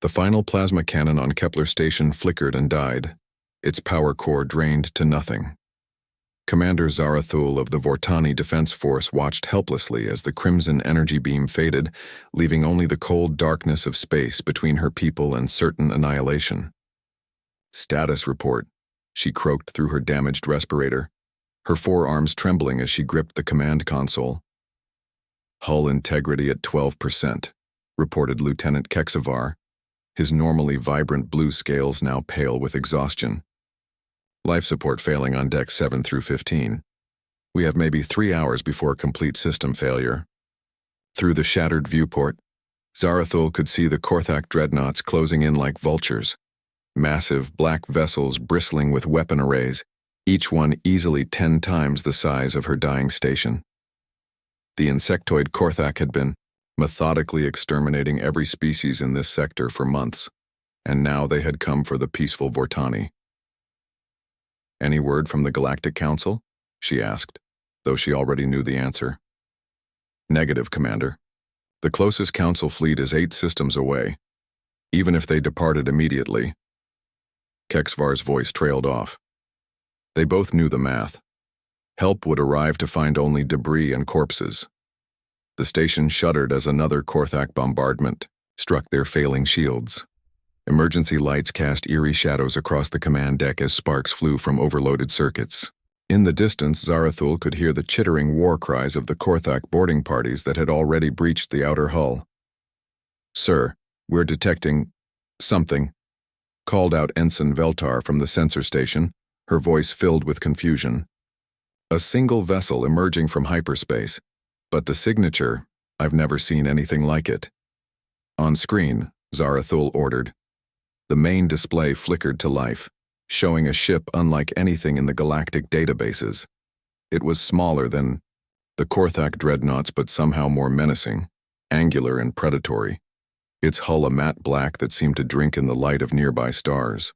The final plasma cannon on Kepler Station flickered and died, its power core drained to nothing. Commander Zarathul of the Vortani Defense Force watched helplessly as the crimson energy beam faded, leaving only the cold darkness of space between her people and certain annihilation. "Status report," she croaked through her damaged respirator, her forearms trembling as she gripped the command console. "Hull integrity at 12%, reported Lieutenant Keksavar, his normally vibrant blue scales now pale with exhaustion. "Life support failing on deck 7 through 15. We have maybe 3 hours before complete system failure." Through the shattered viewport, Zarathul could see the Korthak dreadnoughts closing in like vultures. Massive black vessels bristling with weapon arrays, each one easily 10 times the size of her dying station. The insectoid Korthak had been methodically exterminating every species in this sector for months, and now they had come for the peaceful Vortani. "Any word from the Galactic Council?" she asked, though she already knew the answer. "Negative, Commander. The closest Council fleet is 8 systems away, even if they departed immediately." Keksvar's voice trailed off. They both knew the math. Help would arrive to find only debris and corpses. The station shuddered as another Korthak bombardment struck their failing shields. Emergency lights cast eerie shadows across the command deck as sparks flew from overloaded circuits. In the distance, Zarathul could hear the chittering war cries of the Korthak boarding parties that had already breached the outer hull. "Sir, we're detecting something," called out Ensign Veltar from the sensor station, her voice filled with confusion. "A single vessel emerging from hyperspace, but the signature, I've never seen anything like it." "On screen," Zarathul ordered. The main display flickered to life, showing a ship unlike anything in the galactic databases. It was smaller than the Korthak dreadnoughts, but somehow more menacing, angular and predatory, its hull a matte black that seemed to drink in the light of nearby stars.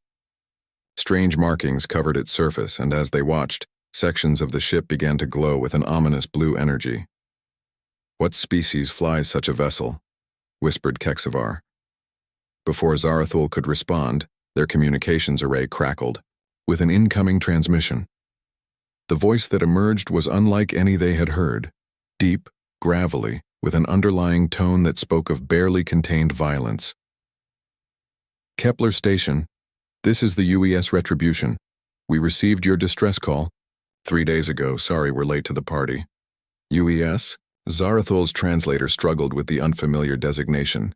Strange markings covered its surface, and as they watched, sections of the ship began to glow with an ominous blue energy. "What species flies such a vessel?" whispered Keksavar. Before Zarathul could respond, their communications array crackled, with an incoming transmission. The voice that emerged was unlike any they had heard, deep, gravelly, with an underlying tone that spoke of barely contained violence. "Kepler Station, this is the UES Retribution. We received your distress call 3 days ago. Sorry we're late to the party." "UES?" Zarathul's translator struggled with the unfamiliar designation.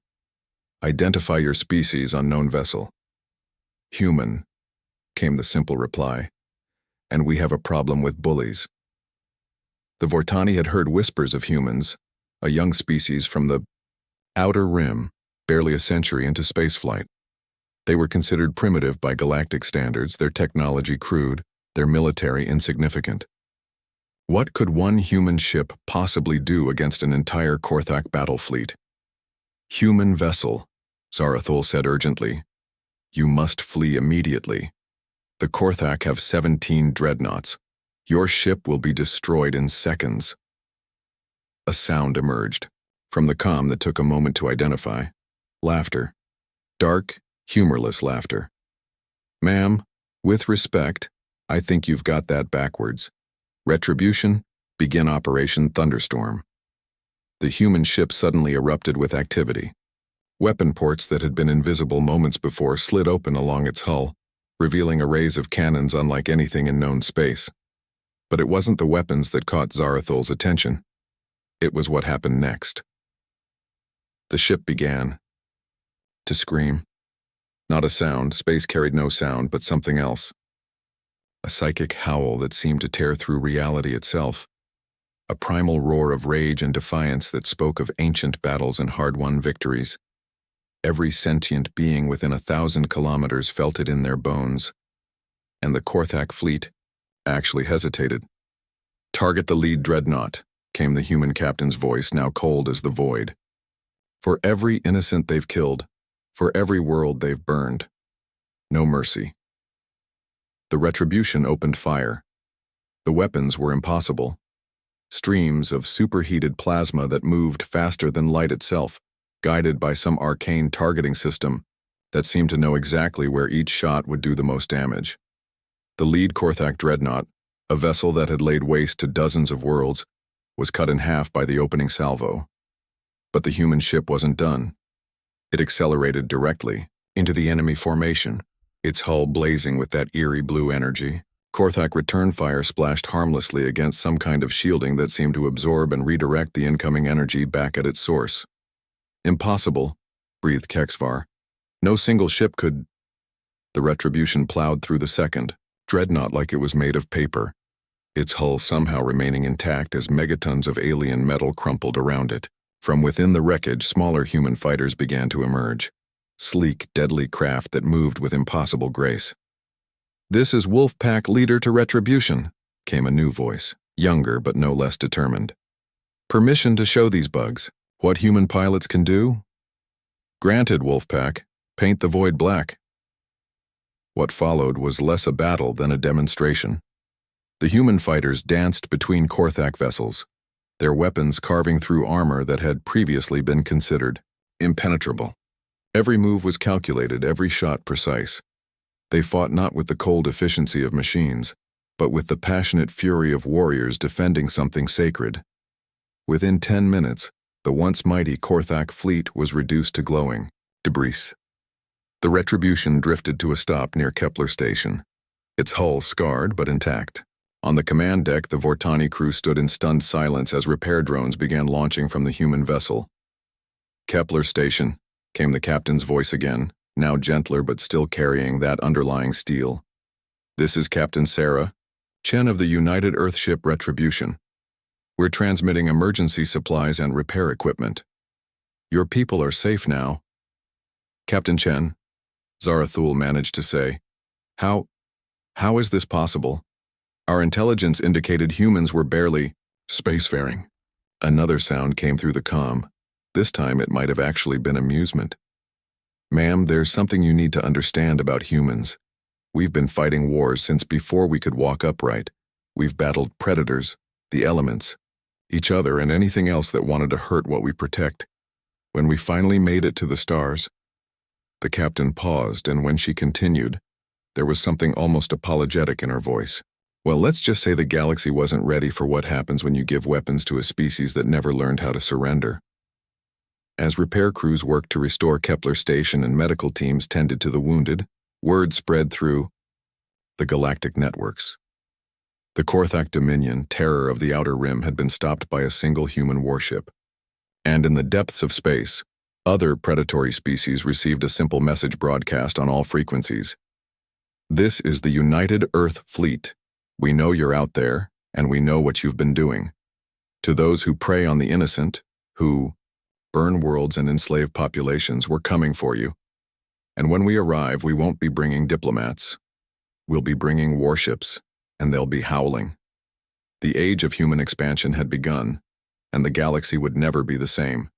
"Identify your species, unknown vessel." "Human," came the simple reply. "And we have a problem with bullies." The Vortani had heard whispers of humans, a young species from the outer rim, barely a century into spaceflight. They were considered primitive by galactic standards, their technology crude, their military insignificant. What could one human ship possibly do against an entire Korthak battle fleet? "Human vessel," Zarathul said urgently. "You must flee immediately. The Korthak have 17 dreadnoughts. Your ship will be destroyed in seconds." A sound emerged, from the comm that took a moment to identify. Laughter. Dark, humorless laughter. "Ma'am, with respect, I think you've got that backwards. Retribution, begin Operation Thunderstorm." The human ship suddenly erupted with activity. Weapon ports that had been invisible moments before slid open along its hull, revealing arrays of cannons unlike anything in known space. But it wasn't the weapons that caught Zarathul's attention. It was what happened next. The ship began to scream. Not a sound, space carried no sound, but something else. A psychic howl that seemed to tear through reality itself. A primal roar of rage and defiance that spoke of ancient battles and hard-won victories. Every sentient being within 1,000 kilometers felt it in their bones. And the Korthak fleet actually hesitated. "Target the lead dreadnought," came the human captain's voice, now cold as the void. "For every innocent they've killed, for every world they've burned. No mercy." The Retribution opened fire. The weapons were impossible. Streams of superheated plasma that moved faster than light itself, guided by some arcane targeting system, that seemed to know exactly where each shot would do the most damage. The lead Korthak dreadnought, a vessel that had laid waste to dozens of worlds, was cut in half by the opening salvo. But the human ship wasn't done. It accelerated directly into the enemy formation, its hull blazing with that eerie blue energy. Korthak return fire splashed harmlessly against some kind of shielding that seemed to absorb and redirect the incoming energy back at its source. Impossible, breathed Kexvar. No single ship could. The Retribution plowed through the second dreadnought like it was made of paper, its hull somehow remaining intact as megatons of alien metal crumpled around it. From within the wreckage, smaller human fighters began to emerge, sleek, deadly craft that moved with impossible grace. "This is Wolfpack Leader to Retribution," came a new voice, younger but no less determined. "Permission to show these bugs what human pilots can do?" "Granted, Wolfpack. Paint the void black." What followed was less a battle than a demonstration. The human fighters danced between Korthak vessels, their weapons carving through armor that had previously been considered impenetrable. Every move was calculated, every shot precise. They fought not with the cold efficiency of machines, but with the passionate fury of warriors defending something sacred. Within 10 minutes, the once mighty Korthak fleet was reduced to glowing debris. The Retribution drifted to a stop near Kepler Station, its hull scarred but intact. On the command deck, the Vortani crew stood in stunned silence as repair drones began launching from the human vessel. "Kepler Station," came the captain's voice again, now gentler but still carrying that underlying steel. "This is Captain Sarah Chen of the United Earthship Retribution. We're transmitting emergency supplies and repair equipment. Your people are safe now." "Captain Chen," Zarathul managed to say, How is this possible? Our intelligence indicated humans were barely spacefaring." Another sound came through the comm. This time it might have actually been amusement. "Ma'am, there's something you need to understand about humans. We've been fighting wars since before we could walk upright. We've battled predators, the elements, each other, and anything else that wanted to hurt what we protect. When we finally made it to the stars..." The captain paused, and when she continued, there was something almost apologetic in her voice. "Well, let's just say the galaxy wasn't ready for what happens when you give weapons to a species that never learned how to surrender." As repair crews worked to restore Kepler Station and medical teams tended to the wounded, word spread through the galactic networks. The Korthak Dominion, terror of the Outer Rim, had been stopped by a single human warship. And in the depths of space, other predatory species received a simple message broadcast on all frequencies. "This is the United Earth Fleet. We know you're out there, and we know what you've been doing. To those who prey on the innocent, who burn worlds and enslave populations, we're coming for you. And when we arrive, we won't be bringing diplomats. We'll be bringing warships, and they'll be howling." The age of human expansion had begun, and the galaxy would never be the same.